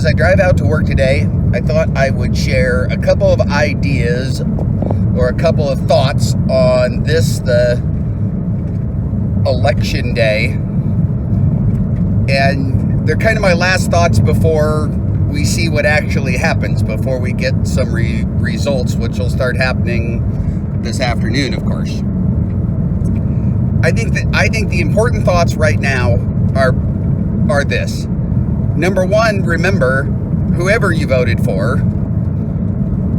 as I drive out to work today, I thought I would share a couple of ideas or a couple of thoughts on the election day. And they're kind of my last thoughts before we see what actually happens, before we get some results, which will start happening this afternoon, of course. I think the important thoughts right now are this. Number one, remember, whoever you voted for,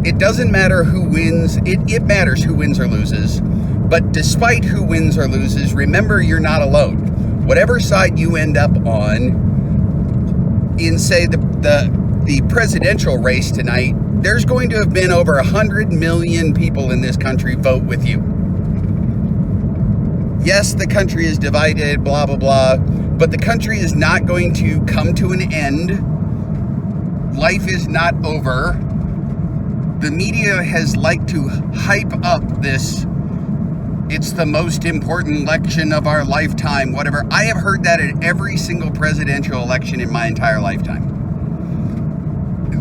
it doesn't matter who wins. It matters who wins or loses. But despite who wins or loses, remember you're not alone. Whatever side you end up on in, say, the presidential race tonight, there's going to have been over 100 million people in this country vote with you. Yes, the country is divided, blah, blah, blah, but the country is not going to come to an end. Life is not over. The media has liked to hype up this, it's the most important election of our lifetime, whatever. I have heard that at every single presidential election in my entire lifetime.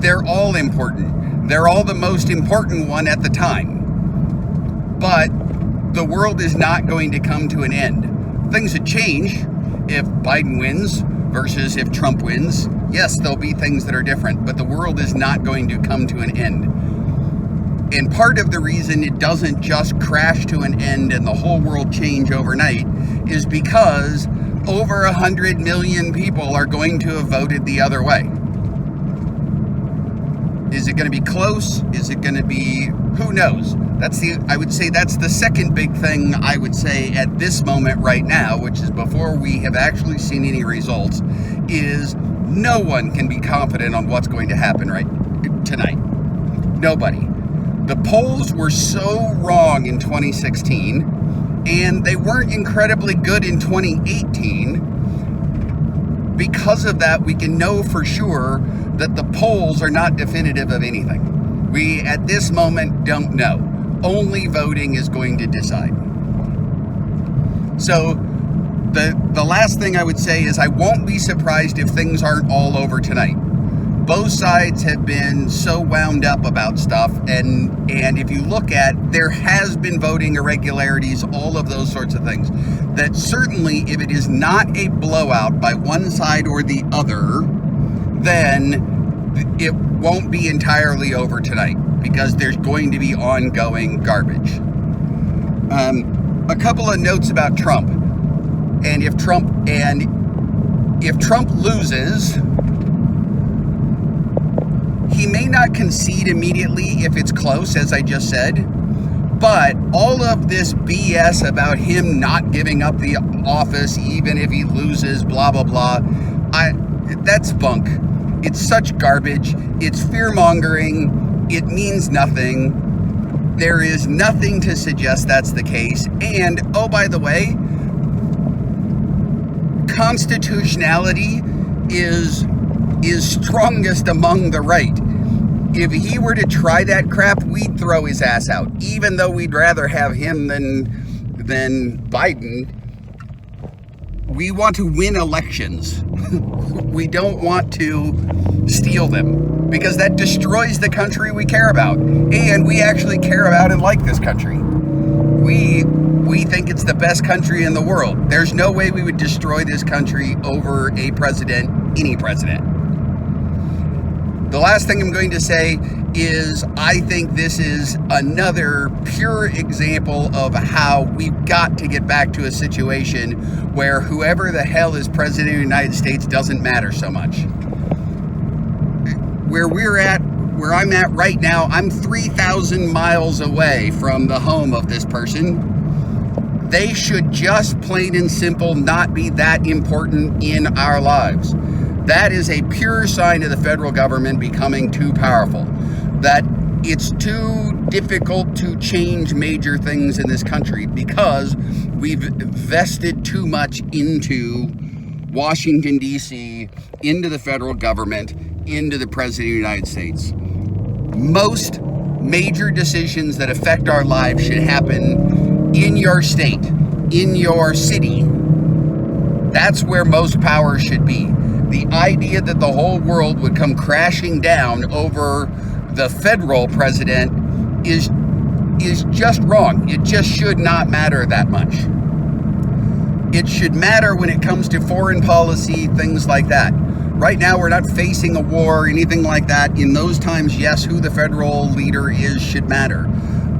They're all important. They're all the most important one at the time. But the world is not going to come to an end. Things would change if Biden wins versus if Trump wins. Yes, there'll be things that are different, but the world is not going to come to an end. And part of the reason it doesn't just crash to an end and the whole world change overnight is because over 100 million people are going to have voted the other way. Is it going to be close? Is it going to be, who knows? I would say that's the second big thing I would say at this moment right now, which is before we have actually seen any results, is no one can be confident on what's going to happen right tonight. Nobody. The polls were so wrong in 2016, and they weren't incredibly good in 2018. Because of that, we can know for sure that the polls are not definitive of anything. We, at this moment, don't know. Only voting is going to decide. So the last thing I would say is I won't be surprised if things aren't all over tonight. Both sides have been so wound up about stuff, and if you look at, there has been voting irregularities, all of those sorts of things, that certainly if it is not a blowout by one side or the other, then it won't be entirely over tonight, because there's going to be ongoing garbage. A couple of notes about Trump. And if Trump loses, he may not concede immediately if it's close, as I just said, but all of this BS about him not giving up the office even if he loses, blah, blah, blah, that's bunk. It's such garbage. It's fear-mongering. It means nothing. There is nothing to suggest that's the case. And, oh, by the way, constitutionality is strongest among the right. If he were to try that crap, we'd throw his ass out. Even though we'd rather have him than Biden, we want to win elections. We don't want to steal them, because that destroys the country we care about. And we actually care about and like this country. We think it's the best country in the world. There's no way we would destroy this country over a president, any president. The last thing I'm going to say is I think this is another pure example of how we've got to get back to a situation where whoever the hell is president of the United States doesn't matter so much. Where I'm at right now, I'm 3,000 miles away from the home of this person. They should just plain and simple not be that important in our lives. That is a pure sign of the federal government becoming too powerful. That it's too difficult to change major things in this country because we've vested too much into Washington, D.C., into the federal government, into the President of the United States. Most major decisions that affect our lives should happen in your state, in your city. That's where most power should be. The idea that the whole world would come crashing down over the federal president is just wrong. It just should not matter that much. It should matter when it comes to foreign policy, things like that. Right now, we're not facing a war or anything like that. In those times, yes, who the federal leader is should matter.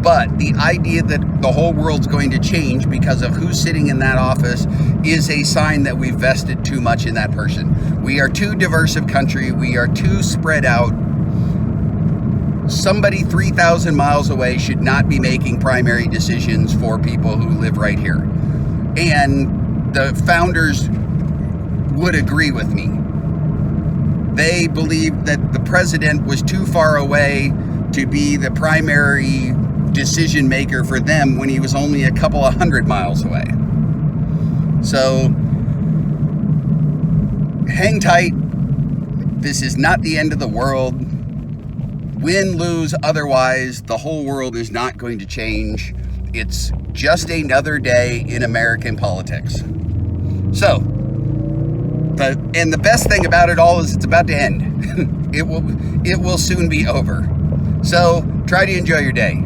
But the idea that the whole world's going to change because of who's sitting in that office is a sign that we've vested too much in that person. We are too diverse of country. We are too spread out. Somebody 3,000 miles away should not be making primary decisions for people who live right here. And the founders would agree with me. They believed that the president was too far away to be the primary decision maker for them when he was only a couple of 100 miles away. So hang tight. This is not the end of the world. Win, lose, otherwise, the whole world is not going to change. It's just another day in American politics. So, the best thing about it all is it's about to end. It will soon be over. So try to enjoy your day.